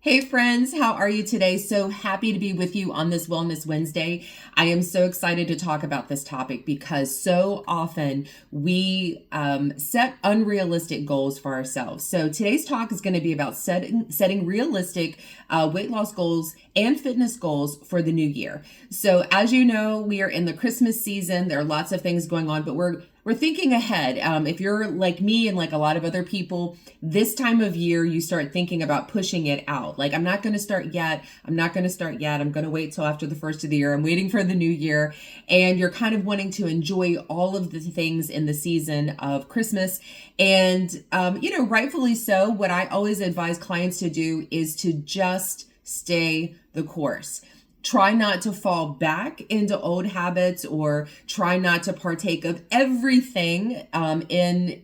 Hey friends, how are you today? So happy to be with you on this Wellness Wednesday. I am so excited to talk about this topic because so often we set unrealistic goals for ourselves. So today's talk is going to be about setting realistic weight loss goals and fitness goals for the new year. So as you know, we are in the Christmas season. There are lots of things going on, but we're thinking ahead. If you're like me and like a lot of other people, this time of year, you start thinking about pushing it out. Like, I'm not going to start yet. I'm not going to start yet. I'm going to wait till after the first of the year. I'm waiting for the new year. And you're kind of wanting to enjoy all of the things in the season of Christmas. And, rightfully so. What I always advise clients to do is to just stay the course. Try not to fall back into old habits or try not to partake of everything in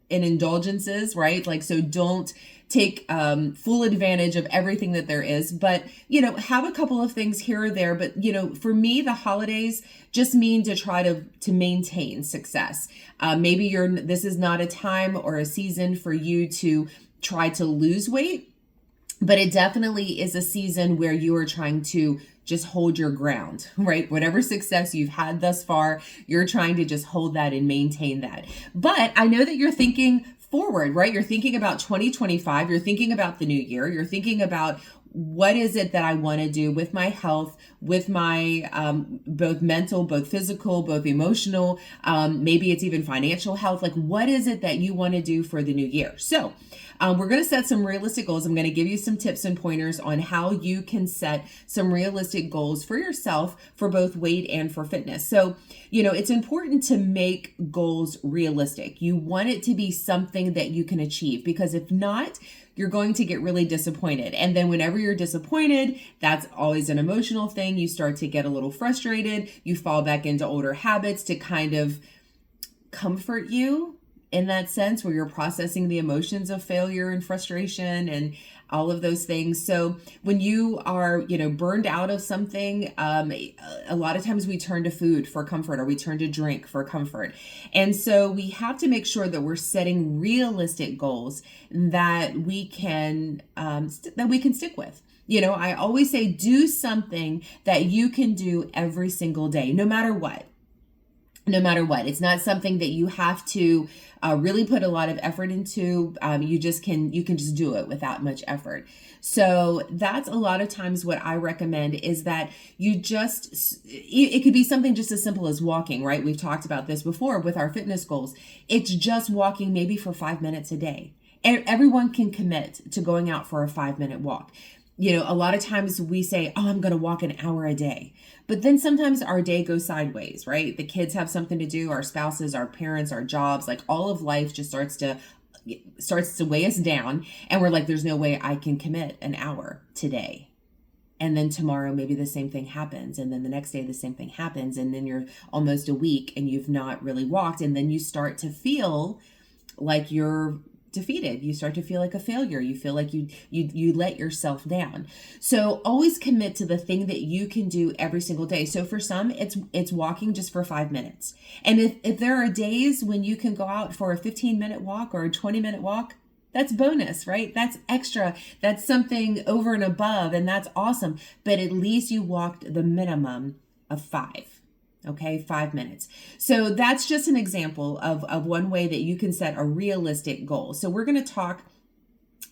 indulgences, right? Like, so don't take full advantage of everything that there is, but have a couple of things here or there. But for me, the holidays just mean to try to maintain success. Maybe this is not a time or a season for you to try to lose weight, but it definitely is a season where you are trying to just hold your ground, right? Whatever success you've had thus far, you're trying to just hold that and maintain that. But I know that you're thinking forward, right? You're thinking about 2025. You're thinking about the new year. You're thinking about what is it that I want to do with my health, with my both mental, both physical, both emotional, maybe it's even financial health. Like, what is it that you want to do for the new year? So we're going to set some realistic goals. I'm going to give you some tips and pointers on how you can set some realistic goals for yourself for both weight and for fitness. So, it's important to make goals realistic. You want it to be something that you can achieve, because if not, you're going to get really disappointed. And then whenever you're disappointed, that's always an emotional thing. You start to get a little frustrated. You fall back into older habits to kind of comfort you in that sense, where you're processing the emotions of failure and frustration and all of those things. So when you are, burned out of something, a lot of times we turn to food for comfort, or we turn to drink for comfort. And so we have to make sure that we're setting realistic goals that we can stick with. I always say, do something that you can do every single day, no matter what. It's not something that you have to really put a lot of effort into. You can just do it without much effort. So that's a lot of times what I recommend, is that it could be something just as simple as walking, right? We've talked about this before with our fitness goals. It's just walking maybe for 5 minutes a day. Everyone can commit to going out for a 5-minute walk. A lot of times we say, oh, I'm going to walk an hour a day. But then sometimes our day goes sideways, right? The kids have something to do, our spouses, our parents, our jobs, like all of life just starts to weigh us down. And we're like, there's no way I can commit an hour today. And then tomorrow, maybe the same thing happens. And then the next day, the same thing happens. And then you're almost a week and you've not really walked. And then you start to feel like you're defeated. You start to feel like a failure. You feel like you let yourself down. So always commit to the thing that you can do every single day. So for some, it's walking just for 5 minutes. And if there are days when you can go out for a 15-minute walk or a 20-minute walk, that's bonus, right? That's extra. That's something over and above, and that's awesome. But at least you walked the minimum of 5. Okay, 5 minutes. So that's just an example of one way that you can set a realistic goal. So we're going to talk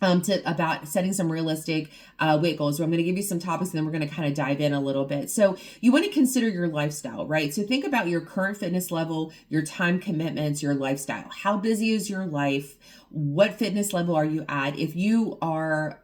about setting some realistic weight goals. So I'm going to give you some topics, and then we're going to kind of dive in a little bit. So you want to consider your lifestyle, right? So think about your current fitness level, your time commitments, your lifestyle. How busy is your life? What fitness level are you at? If you are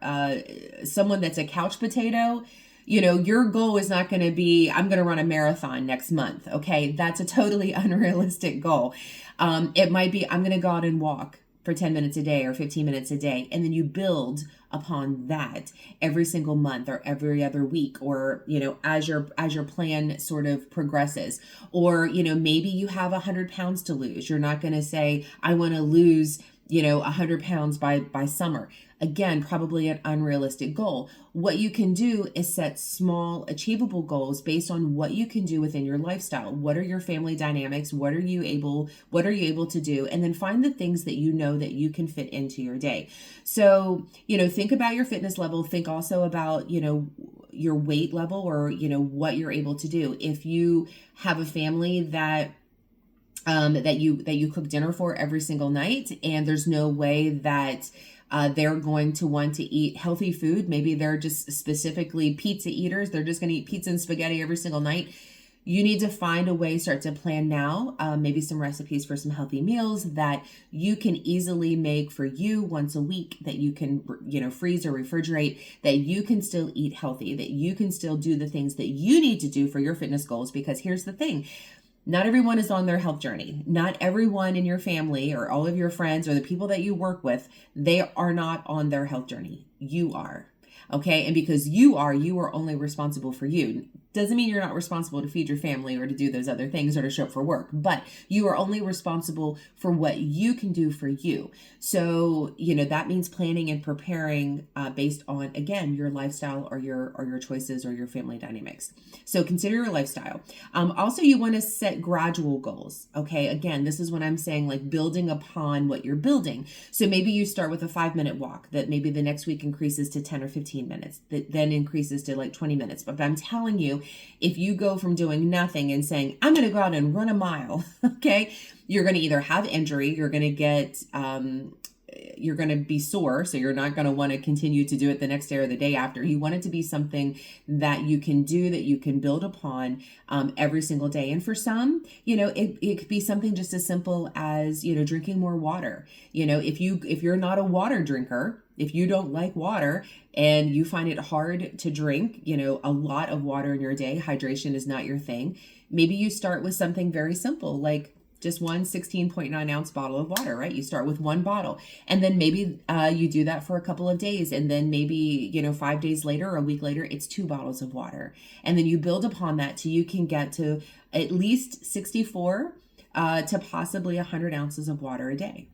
someone that's a couch potato, your goal is not going to be, I'm going to run a marathon next month. Okay. That's a totally unrealistic goal. It might be, I'm going to go out and walk for 10 minutes a day or 15 minutes a day. And then you build upon that every single month or every other week, or, as your plan sort of progresses. Or, maybe you have 100 pounds to lose. You're not going to say, I want to lose 100 pounds by summer. Again, probably an unrealistic goal. What you can do is set small, achievable goals based on what you can do within your lifestyle. What are your family dynamics? What are you able to do? And then find the things that you know that you can fit into your day. So, think about your fitness level. Think also about, your weight level, or, what you're able to do. If you have a family that you cook dinner for every single night, and there's no way that they're going to want to eat healthy food. Maybe they're just specifically pizza eaters. They're just going to eat pizza and spaghetti every single night. You need to find a way, start to plan now, maybe some recipes for some healthy meals that you can easily make for you once a week, that you can, freeze or refrigerate, that you can still eat healthy, that you can still do the things that you need to do for your fitness goals. Because here's the thing. Not everyone is on their health journey. Not everyone in your family or all of your friends or the people that you work with, they are not on their health journey. You are. Okay. And because you are only responsible for you. Doesn't mean you're not responsible to feed your family or to do those other things or to show up for work, but you are only responsible for what you can do for you. So, that means planning and preparing based on, again, your lifestyle or your choices or your family dynamics. So consider your lifestyle. Also, you want to set gradual goals. Okay. Again, this is when I'm saying like building upon what you're building. So maybe you start with a 5-minute walk that maybe the next week increases to 10 or 15 minutes, that then increases to like 20 minutes. But I'm telling you, if you go from doing nothing and saying, I'm going to go out and run a mile, okay, you're going to either have injury, you're going to get, you're going to be sore. So you're not going to want to continue to do it the next day or the day after. You want it to be something that you can do, that you can build upon every single day. And for some, it could be something just as simple as, drinking more water. If you're not a water drinker, if you don't like water and you find it hard to drink, a lot of water in your day, hydration is not your thing. Maybe you start with something very simple, like just one 16.9 ounce bottle of water, right? You start with one bottle, and then maybe you do that for a couple of days. And then maybe, 5 days later or a week later, it's 2 bottles of water. And then you build upon that till you can get to at least 64 to possibly 100 ounces of water a day.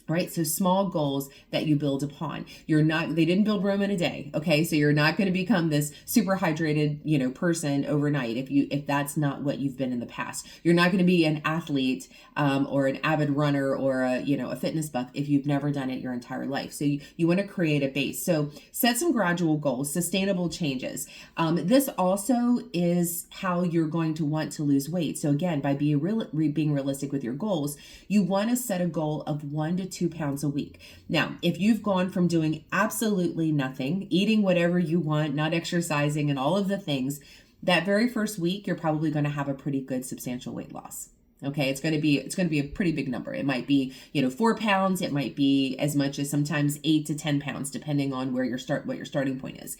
Right? So small goals that you build upon. They didn't build Rome in a day. Okay. So you're not going to become this super hydrated, person overnight. If that's not what you've been in the past, you're not going to be an athlete, or an avid runner or a fitness buff if you've never done it your entire life. So you want to create a base. So set some gradual goals, sustainable changes. This also is how you're going to want to lose weight. So again, by being realistic with your goals, you want to set a goal of 1 to 2 pounds a week. Now, if you've gone from doing absolutely nothing, eating whatever you want, not exercising and all of the things, that very first week, you're probably going to have a pretty good substantial weight loss. Okay. It's going to be a pretty big number. It might be, 4 pounds. It might be as much as sometimes 8 to 10 pounds, depending on what your starting point is.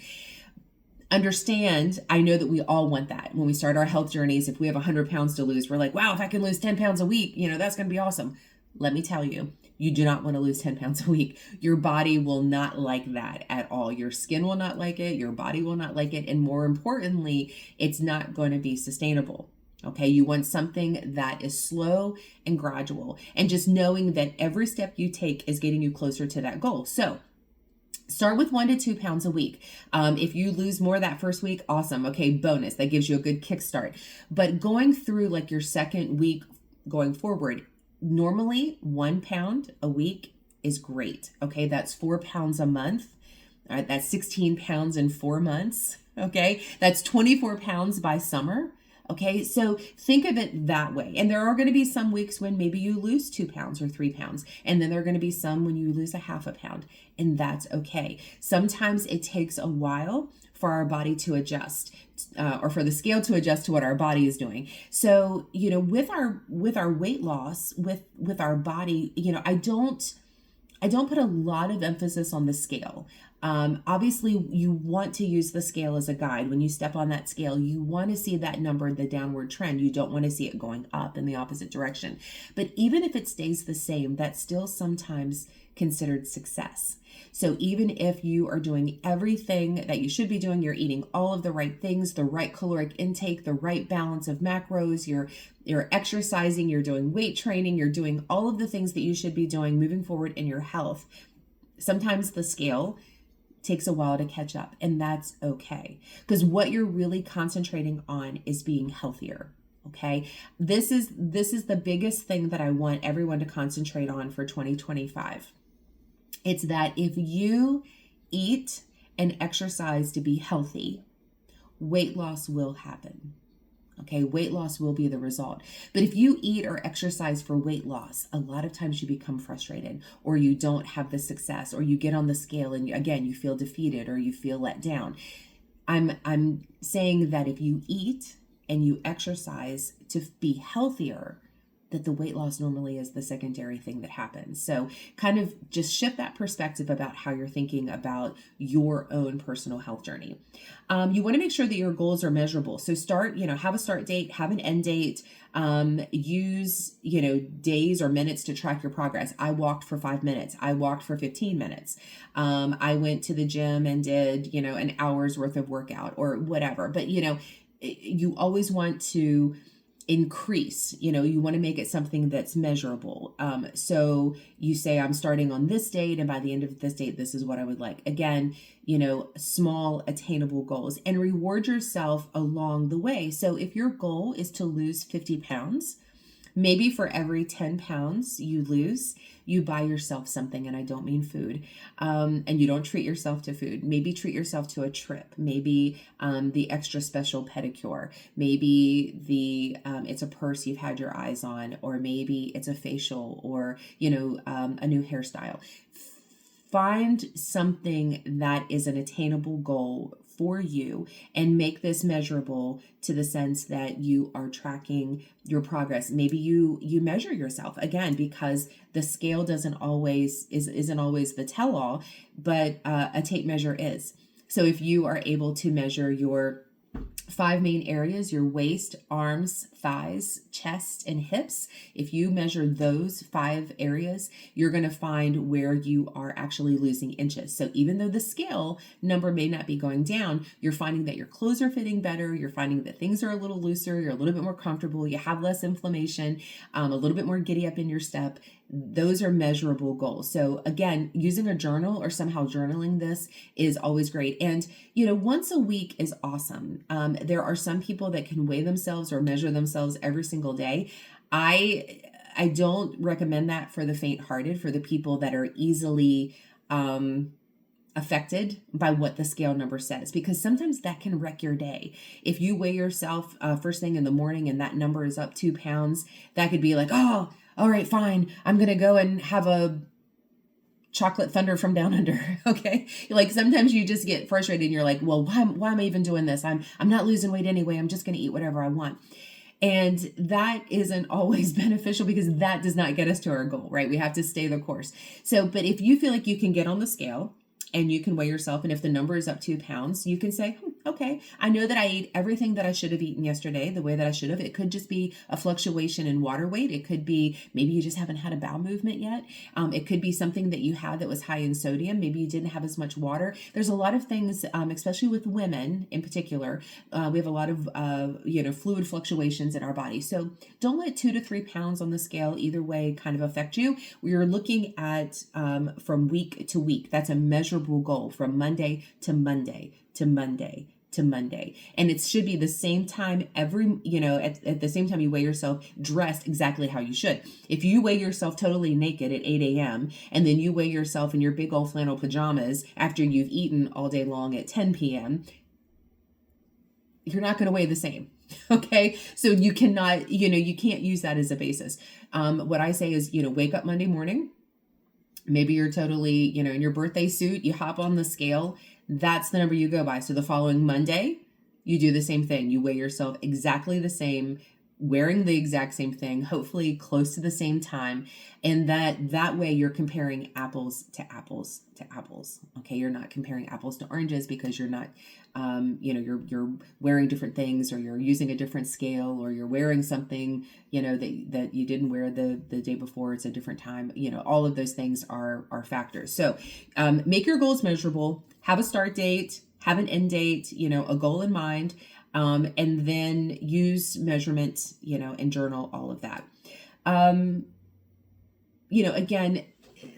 Understand, I know that we all want that. When we start our health journeys, if we have 100 pounds to lose, we're like, wow, if I can lose 10 pounds a week, that's going to be awesome. Let me tell you, you do not want to lose 10 pounds a week. Your body will not like that at all. Your skin will not like it. Your body will not like it. And more importantly, it's not going to be sustainable. Okay. You want something that is slow and gradual, and just knowing that every step you take is getting you closer to that goal. So start with 1 to 2 pounds a week. If you lose more that first week, awesome. Okay. Bonus. That gives you a good kickstart. But going through like your second week going forward, normally 1 pound a week is great. Okay. That's 4 pounds a month. All right. That's 16 pounds in 4 months. Okay. That's 24 pounds by summer. Okay. So think of it that way. And there are going to be some weeks when maybe you lose 2 pounds or 3 pounds. And then there are going to be some when you lose a half a pound, and that's okay. Sometimes it takes a while for our body to adjust, or for the scale to adjust to what our body is doing. So, with our weight loss, with our body, I don't put a lot of emphasis on the scale. Obviously, you want to use the scale as a guide. When you step on that scale, you want to see that number, the downward trend. You don't want to see it going up in the opposite direction. But even if it stays the same, that's still sometimes considered success. So even if you are doing everything that you should be doing, you're eating all of the right things, the right caloric intake, the right balance of macros, you're exercising, you're doing weight training, you're doing all of the things that you should be doing moving forward in your health. Sometimes the scale takes a while to catch up, and that's okay, because what you're really concentrating on is being healthier. Okay, this is the biggest thing that I want everyone to concentrate on for 2025. It's that if you eat and exercise to be healthy, weight loss will happen. Okay, weight loss will be the result. But if you eat or exercise for weight loss, a lot of times you become frustrated, or you don't have the success, or you get on the scale and again, you feel defeated or you feel let down. I'm saying that if you eat and you exercise to be healthier, that the weight loss normally is the secondary thing that happens. So kind of just shift that perspective about how you're thinking about your own personal health journey. You want to make sure that your goals are measurable. So have a start date, have an end date, use, days or minutes to track your progress. I walked for 5 minutes. I walked for 15 minutes. I went to the gym and did, an hour's worth of workout or whatever. But, you always want to increase, you want to make it something that's measurable. So you say, I'm starting on this date, and by the end of this date, this is what I would like. Again, small attainable goals, and reward yourself along the way. So if your goal is to lose 50 pounds, maybe for every 10 pounds you lose, you buy yourself something, and I don't mean food, and you don't treat yourself to food. Maybe treat yourself to a trip, maybe the extra special pedicure, maybe it's a purse you've had your eyes on, or maybe it's a facial, or a new hairstyle. Find something that is an attainable goal for you and make this measurable to the sense that you are tracking your progress. Maybe you measure yourself again, because the scale isn't always the tell-all, but a tape measure is. So if you are able to measure your 5 main areas, your waist, arms, thighs, chest, and hips. If you measure those 5 areas, you're going to find where you are actually losing inches. So even though the scale number may not be going down, you're finding that your clothes are fitting better. You're finding that things are a little looser. You're a little bit more comfortable. You have less inflammation, a little bit more giddy up in your step. Those are measurable goals. So again, using a journal or somehow journaling this is always great. And, once a week is awesome. There are some people that can weigh themselves or measure themselves every single day. I don't recommend that for the faint-hearted, for the people that are easily affected by what the scale number says, because sometimes that can wreck your day. If you weigh yourself first thing in the morning and that number is up 2 pounds, that could be like, oh, all right, fine, I'm going to go and have a chocolate thunder from down under. Okay. Like sometimes you just get frustrated and you're like, well, why am I even doing this? I'm not losing weight anyway. I'm just going to eat whatever I want. And that isn't always beneficial, because that does not get us to our goal, right? We have to stay the course. So, but if you feel like you can get on the scale and you can weigh yourself, and if the number is up 2 pounds, you can say, okay, I know that I ate everything that I should have eaten yesterday, the way that I should have. It could just be a fluctuation in water weight. It could be maybe you just haven't had a bowel movement yet. It could be something that you had that was high in sodium. Maybe you didn't have as much water. There's a lot of things, especially with women in particular. We have a lot of, fluid fluctuations in our body. So don't let 2 to 3 pounds on the scale either way kind of affect you. We're looking at from week to week. That's a measurable goal, from Monday to Monday to Monday to Monday. And it should be the same time every, at the same time you weigh yourself, dressed exactly how you should. If you weigh yourself totally naked at 8 a.m. and then you weigh yourself in your big old flannel pajamas after you've eaten all day long at 10 p.m., you're not going to weigh the same. Okay. So you cannot, you can't use that as a basis. What I say is, wake up Monday morning. Maybe you're totally, in your birthday suit, you hop on the scale. That's the number you go by. So the following Monday, you do the same thing. You weigh yourself exactly the same wearing the exact same thing, hopefully close to the same time, and that way you're comparing apples to apples to apples. Okay, you're not comparing apples to oranges because you're not, you're wearing different things, or you're using a different scale, or you're wearing something, that you didn't wear the day before. It's a different time. All of those things are factors. So make your goals measurable. Have a start date. Have an end date. A goal in mind. And then use measurement, and journal all of that. Again,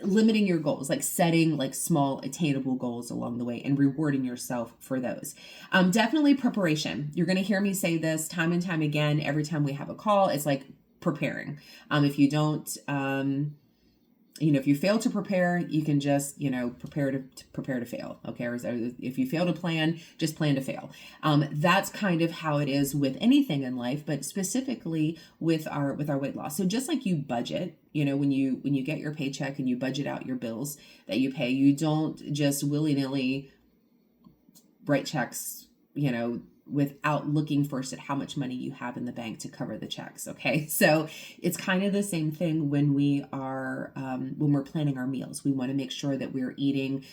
limiting your goals, like setting like small attainable goals along the way and rewarding yourself for those. Definitely preparation. You're going to hear me say this time and time again. Every time we have a call, it's like preparing. If you don't, if you fail to prepare, you can just, prepare to fail. Okay. Or if you fail to plan, just plan to fail. That's kind of how it is with anything in life, but specifically with our weight loss. So just like you budget, when you get your paycheck and you budget out your bills that you pay, you don't just willy-nilly write checks, without looking first at how much money you have in the bank to cover the checks. Okay. So it's kind of the same thing when we are, when we're planning our meals. We want to make sure that we're eating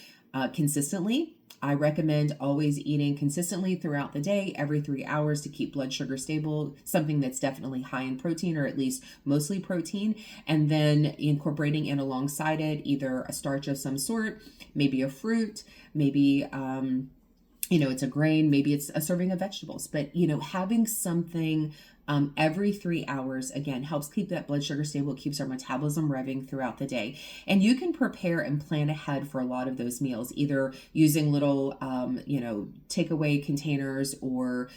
consistently. I recommend always eating consistently throughout the day, every 3 hours, to keep blood sugar stable, something that's definitely high in protein, or at least mostly protein, and then incorporating in alongside it either a starch of some sort, maybe a fruit, maybe, it's a grain, maybe it's a serving of vegetables, but, having something every 3 hours, again, helps keep that blood sugar stable. It keeps our metabolism revving throughout the day. And you can prepare and plan ahead for a lot of those meals, either using little, takeaway containers, or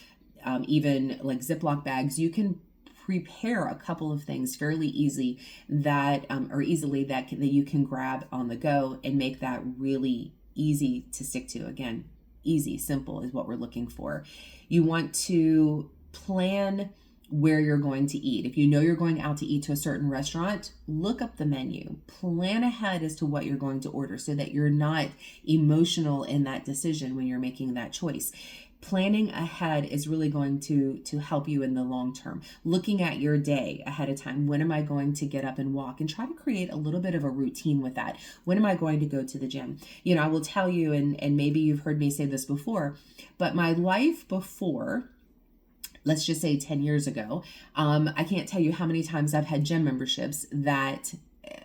even like Ziploc bags. You can prepare a couple of things fairly easily that you can grab on the go and make that really easy to stick to. Again, easy, simple is what we're looking for. You want to plan where you're going to eat. If you know you're going out to eat to a certain restaurant, look up the menu. Plan ahead as to what you're going to order so that you're not emotional in that decision when you're making that choice. Planning ahead is really going to help you in the long term. Looking at your day ahead of time. When am I going to get up and walk? And try to create a little bit of a routine with that. When am I going to go to the gym? I will tell you, and maybe you've heard me say this before, but my life before, let's just say 10 years ago, I can't tell you how many times I've had gym memberships that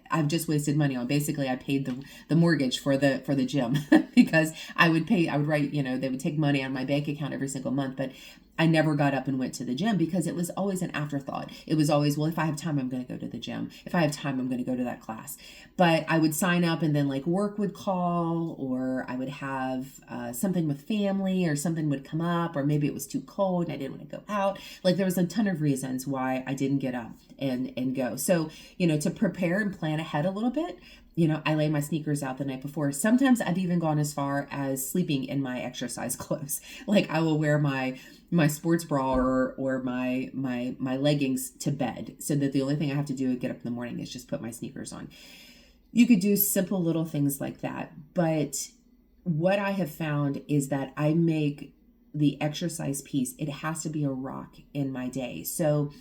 I've just wasted money on. Basically, I paid the mortgage for the gym because I would write, they would take money out of my bank account every single month, but I never got up and went to the gym because it was always an afterthought. It was always, well, if I have time, I'm going to go to the gym. If I have time, I'm going to go to that class. But I would sign up and then like work would call, or I would have something with family, or something would come up, or maybe it was too cold and I didn't want to go out. Like there was a ton of reasons why I didn't get up and go. So, to prepare and plan ahead a little bit, I lay my sneakers out the night before. Sometimes I've even gone as far as sleeping in my exercise clothes. Like I will wear my sports bra or my leggings to bed, so that the only thing I have to do to get up in the morning is just put my sneakers on. You could do simple little things like that. But what I have found is that I make the exercise piece, it has to be a rock in my day. So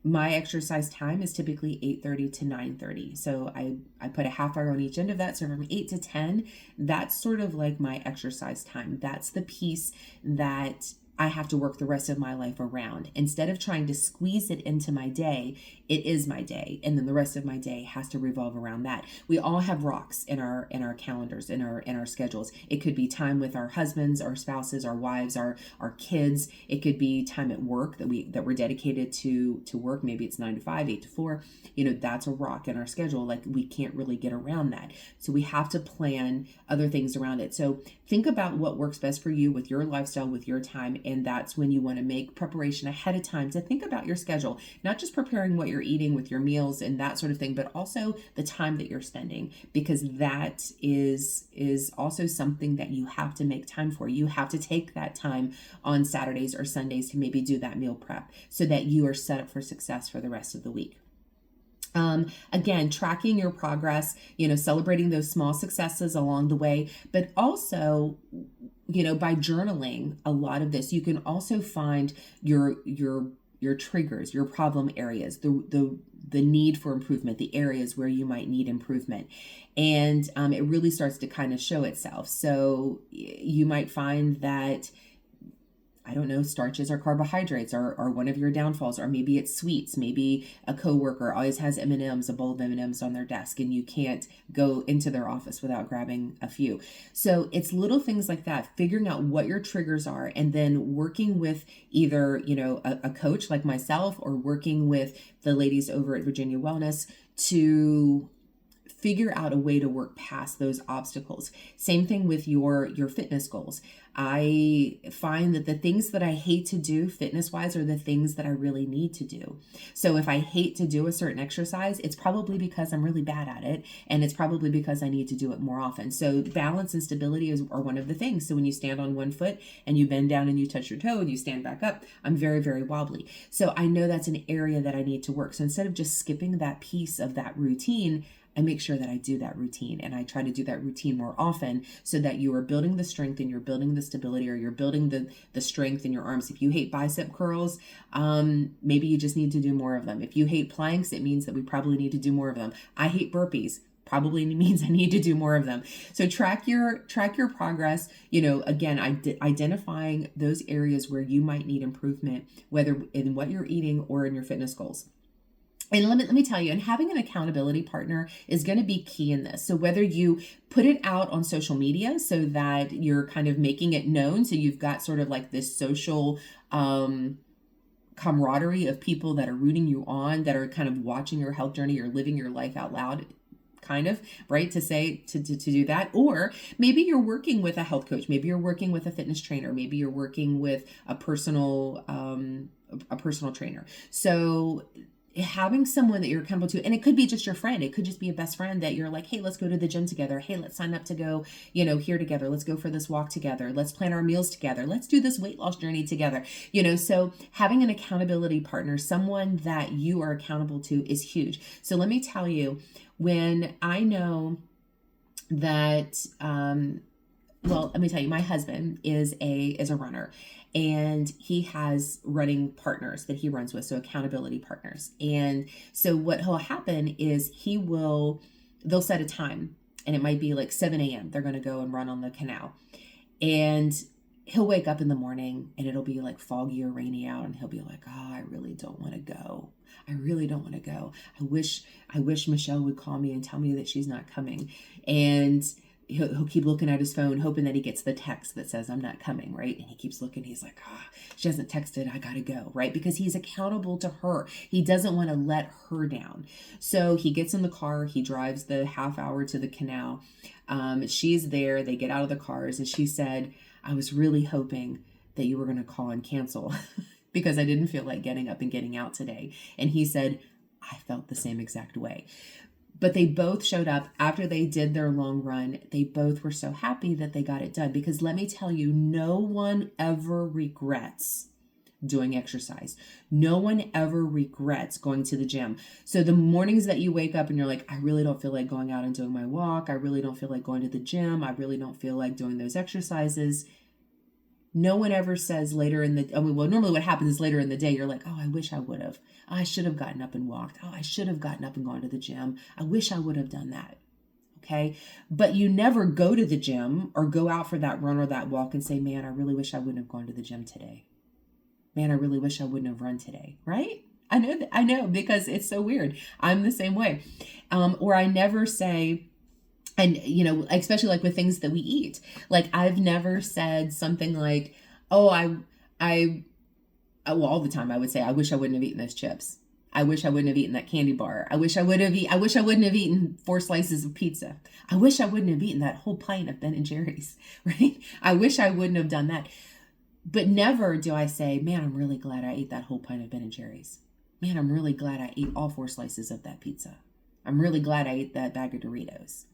my exercise time is typically 8:30 to 9:30. So I put a half hour on each end of that. So from 8 to 10, that's sort of like my exercise time. That's the piece that I have to work the rest of my life around. Instead of trying to squeeze it into my day, it is my day. And then the rest of my day has to revolve around that. We all have rocks in our calendars, in our schedules. It could be time with our husbands, our spouses, our wives, our kids. It could be time at work that we're dedicated to work. Maybe it's 9 to 5, 8 to 4. That's a rock in our schedule. Like we can't really get around that. So we have to plan other things around it. So think about what works best for you with your lifestyle, with your time. And that's when you want to make preparation ahead of time to think about your schedule, not just preparing what you're eating with your meals and that sort of thing, but also the time that you're spending, because that is also something that you have to make time for. You have to take that time on Saturdays or Sundays to maybe do that meal prep so that you are set up for success for the rest of the week. Again, tracking your progress, celebrating those small successes along the way, but also, by journaling a lot of this, you can also find your your triggers, your problem areas, the need for improvement, the areas where you might need improvement. And it really starts to kind of show itself. So you might find that, I don't know, starches or carbohydrates are one of your downfalls, or maybe it's sweets. Maybe a coworker always has M&Ms, a bowl of M&Ms on their desk, and you can't go into their office without grabbing a few. So it's little things like that, figuring out what your triggers are, and then working with either, a coach like myself, or working with the ladies over at Virginia Wellness to figure out a way to work past those obstacles. Same thing with your fitness goals. I find that the things that I hate to do fitness wise are the things that I really need to do. So if I hate to do a certain exercise, it's probably because I'm really bad at it, and it's probably because I need to do it more often. So balance and stability are one of the things. So when you stand on one foot and you bend down and you touch your toe and you stand back up, I'm very, very wobbly. So I know that's an area that I need to work. So instead of just skipping that piece of that routine, I make sure that I do that routine, and I try to do that routine more often, so that you are building the strength and you're building the stability, or you're building the strength in your arms. If you hate bicep curls, maybe you just need to do more of them. If you hate planks, it means that we probably need to do more of them. I hate burpees. Probably means I need to do more of them. So track your progress, again, identifying those areas where you might need improvement, whether in what you're eating or in your fitness goals. And let me tell you, and having an accountability partner is going to be key in this. So whether you put it out on social media so that you're kind of making it known, so you've got sort of like this social camaraderie of people that are rooting you on, that are kind of watching your health journey, you're living your life out loud, kind of, right? To do that. Or maybe you're working with a health coach. Maybe you're working with a fitness trainer. Maybe you're working with a personal trainer. So having someone that you're accountable to, and it could be just your friend. It could just be a best friend that you're like, hey, let's go to the gym together. Hey, let's sign up to go, here together. Let's go for this walk together. Let's plan our meals together. Let's do this weight loss journey together. So having an accountability partner, someone that you are accountable to, is huge. So let me tell you, when I know that, let me tell you, my husband is a runner, and he has running partners that he runs with, so accountability partners. And so what will happen is they'll set a time, and it might be like 7 a.m. They're going to go and run on the canal. And he'll wake up in the morning and it'll be like foggy or rainy out, and he'll be like, oh, I really don't want to go. I really don't want to go. I wish Michelle would call me and tell me that she's not coming. And he'll keep looking at his phone, hoping that he gets the text that says, I'm not coming, right? And he keeps looking. He's like, she hasn't texted. I got to go, right? Because he's accountable to her. He doesn't want to let her down. So he gets in the car. He drives the half hour to the canal. She's there. They get out of the cars. And she said, I was really hoping that you were going to call and cancel because I didn't feel like getting up and getting out today. And he said, I felt the same exact way. But they both showed up after they did their long run. They both were so happy that they got it done, because let me tell you, no one ever regrets doing exercise. No one ever regrets going to the gym. So the mornings that you wake up and you're like, I really don't feel like going out and doing my walk. I really don't feel like going to the gym. I really don't feel like doing those exercises. No one ever says later in the, normally what happens is later in the day, you're like, oh, I wish I would have. Oh, I should have gotten up and walked. Oh, I should have gotten up and gone to the gym. I wish I would have done that. Okay. But you never go to the gym or go out for that run or that walk and say, man, I really wish I wouldn't have gone to the gym today. Man, I really wish I wouldn't have run today. Right? I know, because it's so weird. I'm the same way. Or I never say, and, especially like with things that we eat, like I've never said something like, oh, all the time I would say, I wish I wouldn't have eaten those chips. I wish I wouldn't have eaten that candy bar. I wish I wouldn't have eaten 4 slices of pizza. I wish I wouldn't have eaten that whole pint of Ben and Jerry's, right? I wish I wouldn't have done that. But never do I say, man, I'm really glad I ate that whole pint of Ben and Jerry's. Man, I'm really glad I ate all 4 slices of that pizza. I'm really glad I ate that bag of Doritos.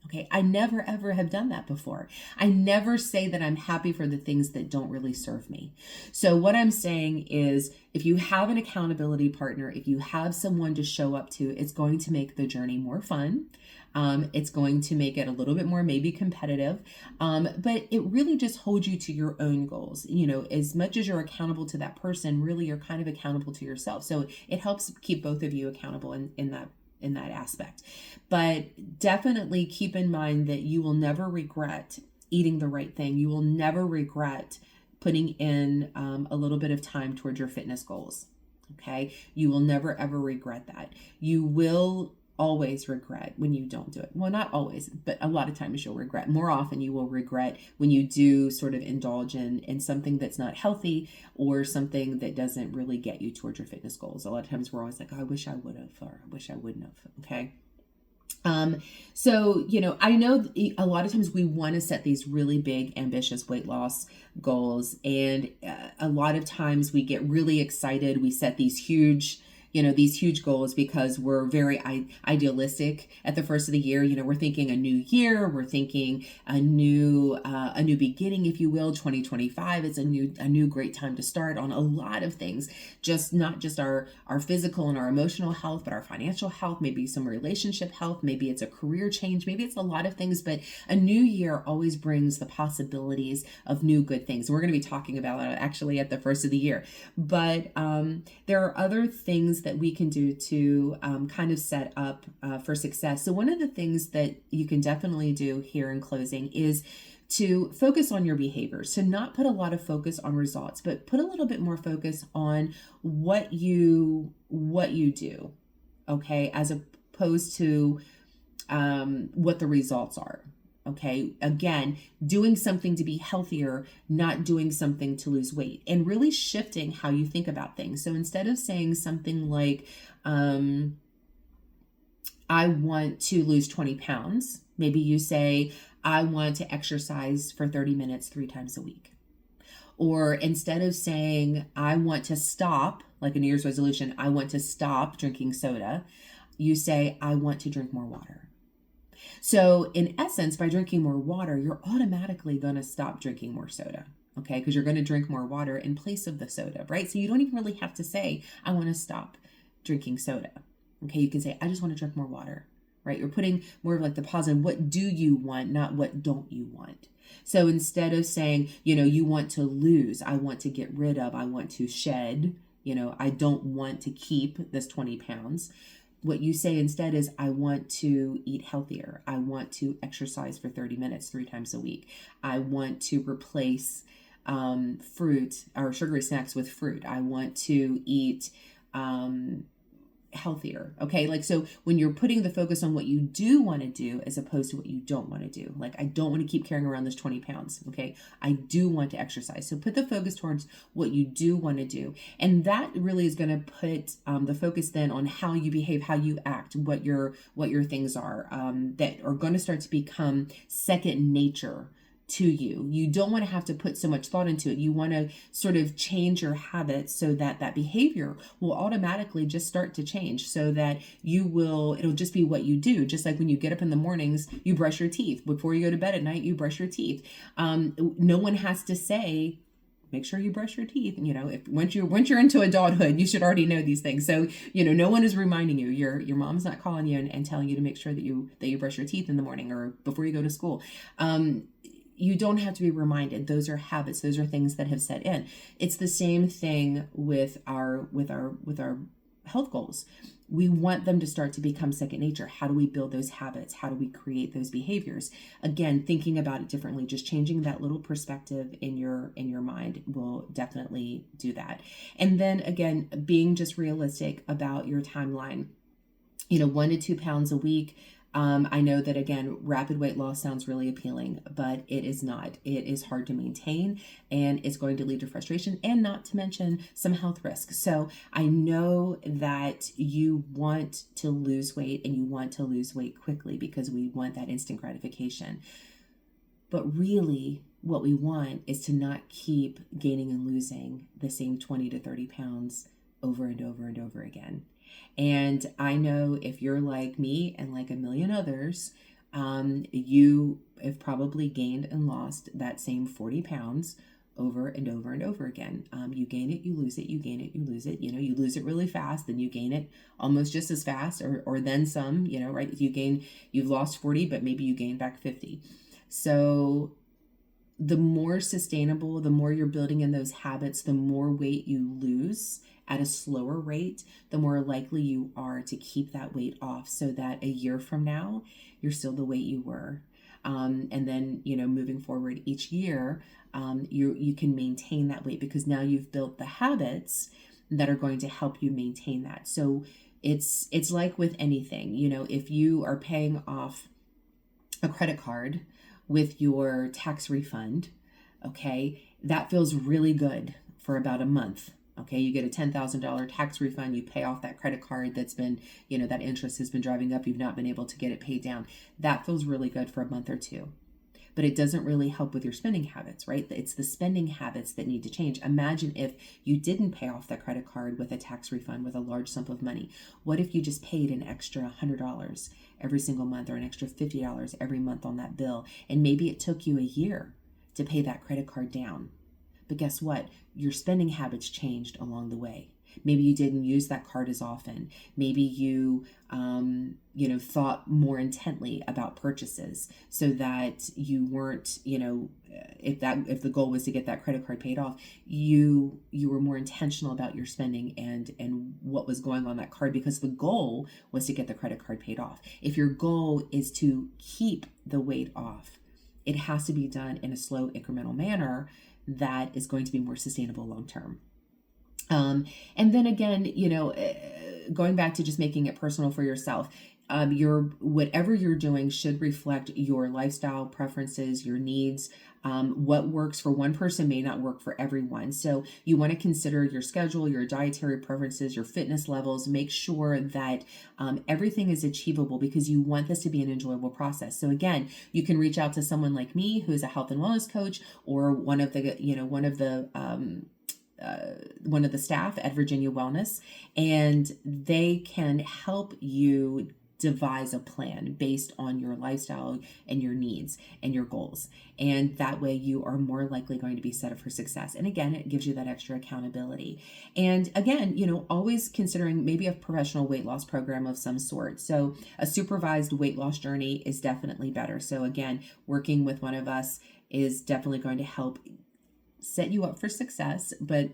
Okay, I never ever have done that before. I never say that I'm happy for the things that don't really serve me. So what I'm saying is, if you have an accountability partner, if you have someone to show up to, it's going to make the journey more fun. It's going to make it a little bit more maybe competitive, but it really just holds you to your own goals. As much as you're accountable to that person, really you're kind of accountable to yourself. So it helps keep both of you accountable in that aspect. But definitely keep in mind that you will never regret eating the right thing. You will never regret putting in a little bit of time towards your fitness goals. Okay. You will never, ever regret that. You will always regret when you don't do it. Well, not always, but a lot of times you'll regret. More often you will regret when you do sort of indulge in something that's not healthy or something that doesn't really get you towards your fitness goals. A lot of times we're always like, oh, I wish I would have, or I wish I wouldn't have. Okay. So, I know a lot of times we want to set these really big, ambitious weight loss goals. And a lot of times we get really excited. We set these huge goals because we're very idealistic at the first of the year. We're thinking a new year, we're thinking a new beginning, if you will. 2025 is a new great time to start on a lot of things, just not just our physical and our emotional health, but our financial health, maybe some relationship health, maybe it's a career change, maybe it's a lot of things. But a new year always brings the possibilities of new good things. We're going to be talking about it actually at the first of the year, but there are other things that we can do to kind of set up for success. So one of the things that you can definitely do here in closing is to focus on your behaviors, to not put a lot of focus on results, but put a little bit more focus on what you do, okay, as opposed to what the results are. Okay. Again, doing something to be healthier, not doing something to lose weight, and really shifting how you think about things. So instead of saying something like, I want to lose 20 pounds, maybe you say, I want to exercise for 30 minutes 3 times a week. Or instead of saying, I want to stop, like a New Year's resolution, I want to stop drinking soda, you say, I want to drink more water. So in essence, by drinking more water, you're automatically going to stop drinking more soda. Okay. Because you're going to drink more water in place of the soda, right? So you don't even really have to say, I want to stop drinking soda. Okay. You can say, I just want to drink more water, right? You're putting more of like the positive, what do you want? Not what don't you want? So instead of saying, you want to lose, I want to get rid of, I want to shed, I don't want to keep this 20 pounds. What you say instead is, I want to eat healthier. I want to exercise for 30 minutes 3 times a week. I want to replace fruit or sugary snacks with fruit. I want to eat healthier. Okay. Like, so when you're putting the focus on what you do want to do as opposed to what you don't want to do, like, I don't want to keep carrying around this 20 pounds. Okay. I do want to exercise. So put the focus towards what you do want to do. And that really is going to put the focus then on how you behave, how you act, what your things are that are going to start to become second nature to you. You don't want to have to put so much thought into it. You want to sort of change your habits so that that behavior will automatically just start to change, so that it'll just be what you do. Just like when you get up in the mornings, you brush your teeth. Before you go to bed at night, you brush your teeth. No one has to say, make sure you brush your teeth. If once you're into adulthood, you should already know these things. So, no one is reminding you. Your mom's not calling you and telling you to make sure that you brush your teeth in the morning or before you go to school. You don't have to be reminded. Those are habits. Those are things that have set in. It's the same thing with our health goals. We want them to start to become second nature. How do we build those habits? How do we create those behaviors? Again, thinking about it differently, just changing that little perspective in your mind will definitely do that. And then again, being just realistic about your timeline. 1 to 2 pounds a week. I know that, again, rapid weight loss sounds really appealing, but it is not. It is hard to maintain, and it's going to lead to frustration, and not to mention some health risks. So I know that you want to lose weight, and you want to lose weight quickly because we want that instant gratification. But really, what we want is to not keep gaining and losing the same 20 to 30 pounds over and over and over again. And I know if you're like me and like a million others, you have probably gained and lost that same 40 pounds over and over and over again. You gain it, you lose it, you gain it, you lose it. You lose it really fast, then you gain it almost just as fast, or then some. Right? You've lost 40, but maybe you gain back 50. So the more sustainable, the more you're building in those habits, the more weight you lose at a slower rate, the more likely you are to keep that weight off, so that a year from now, you're still the weight you were. And then, moving forward each year, you can maintain that weight, because now you've built the habits that are going to help you maintain that. So it's like with anything, if you are paying off a credit card with your tax refund, okay, that feels really good for about a month. Okay, you get a $10,000 tax refund, you pay off that credit card that's been, that interest has been driving up, you've not been able to get it paid down. That feels really good for a month or two. But it doesn't really help with your spending habits, right? It's the spending habits that need to change. Imagine if you didn't pay off that credit card with a tax refund with a large sum of money. What if you just paid an extra $100 every single month, or an extra $50 every month on that bill? And maybe it took you a year to pay that credit card down. But guess what? Your spending habits changed along the way. Maybe you didn't use that card as often. Maybe you, thought more intently about purchases, so that you weren't, if the goal was to get that credit card paid off, you were more intentional about your spending and what was going on that card, because the goal was to get the credit card paid off. If your goal is to keep the weight off, it has to be done in a slow, incremental manner that is going to be more sustainable long term. And then again, going back to just making it personal for yourself, whatever you're doing should reflect your lifestyle preferences, your needs. What works for one person may not work for everyone. So you want to consider your schedule, your dietary preferences, your fitness levels. Make sure that everything is achievable, because you want this to be an enjoyable process. So again, you can reach out to someone like me, who's a health and wellness coach, or one of the staff at Virginia Wellness, and they can help you devise a plan based on your lifestyle and your needs and your goals. And that way you are more likely going to be set up for success. And again, it gives you that extra accountability. And again, always considering maybe a professional weight loss program of some sort. So a supervised weight loss journey is definitely better. So again, working with one of us is definitely going to help set you up for success, but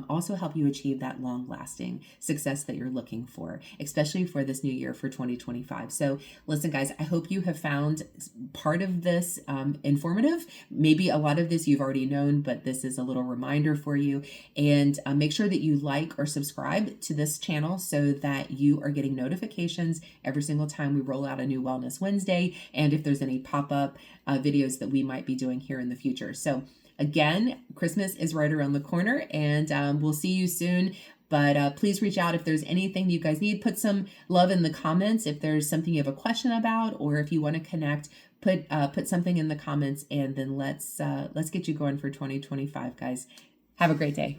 also help you achieve that long-lasting success that you're looking for, especially for this new year, for 2025. So listen, guys, I hope you have found part of this informative. Maybe a lot of this you've already known, but this is a little reminder for you. And make sure that you like or subscribe to this channel, so that you are getting notifications every single time we roll out a new Wellness Wednesday, and if there's any pop-up videos that we might be doing here in the future. So again, Christmas is right around the corner, and we'll see you soon. But please reach out if there's anything you guys need. Put some love in the comments if there's something you have a question about, or if you want to connect. Put something in the comments, and then let's get you going for 2025, guys. Have a great day.